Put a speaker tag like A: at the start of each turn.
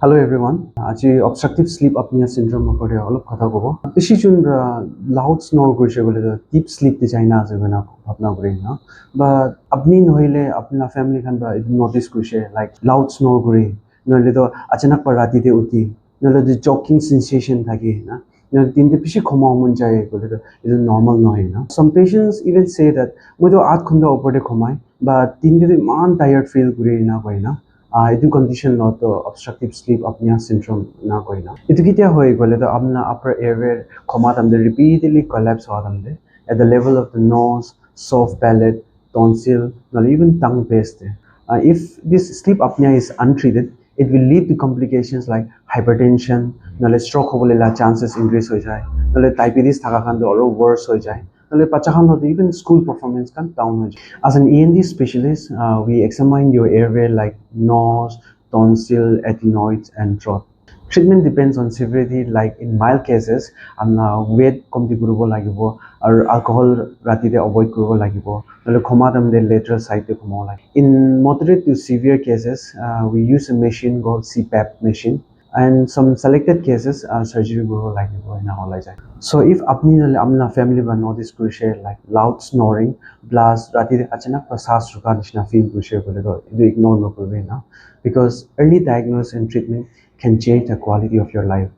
A: Hello everyone. আজি obstructive sleep apnea syndrome ওপৰত অলপ কথা ক'ব। বেছি যোন loud snore কৰিছে বোলে deep sleep দি যায় না আছে না ভাবনা কৰি না বা আপনি নহলে আপোনাৰ ফ্যামিলি খান বা নোটিস কৰিছে লাইক loud snore কৰি নহলে তো अचानक पर ৰাতিতে উঠি নহলে যে choking sensation থাকে না দিনতে বেছি ঘুমাব মন যায় বোলে তো এটা নৰ্মাল নহয় না some patients even say that মই তো 8 ঘণ্টা ওপৰতে ঘুমাই বা দিনতে ইমান টায়াৰ্ড ফিল কৰি না কয় না এইটো কন্ডিশন নত obstructive sleep apnea syndrome না কয় না এইটো কেতিয়া হয় গলে তো আপনার upper airway ক্ষমাত আমাদের repeatedly collapse হওয়া আমাদের at the level of the nose, soft palate, tonsil, or even tongue base. If this sleep apnea is untreated, it will lead to complications like hypertension, নহলে stroke হবলে chances increase হৈ যায়, নহলে diabetes থাকা খান অলপ worse হৈ যায়, নহলে বাচ্চা খান even school performance can down হৈ যায়. As an ENT specialist, we examine your airway like nose, tonsil, adenoids, and throat. Treatment depends on severity. Like in mild cases, weight কমতি কৰিব লাগিব আৰু alcohol ৰাতিতে avoid কৰিব লাগিব নহলে ঘুমা টাইমতে lateral side ঘুমাব লাগিব. In moderate to severe cases, we use a machine called CPAP machine. And some selected cases surgery কৰিব লাগিব এনে হলাই যায়. So if আপনি নহলে আপনার family বা notice কৰিছে like loud snoring plus ৰাতিতে अचानक শ্বাস ৰুকা নিচিনা feel কৰিছে বলে তো ಇದು ignore নকৰিবে না because early diagnosis and treatment can change the quality of your life.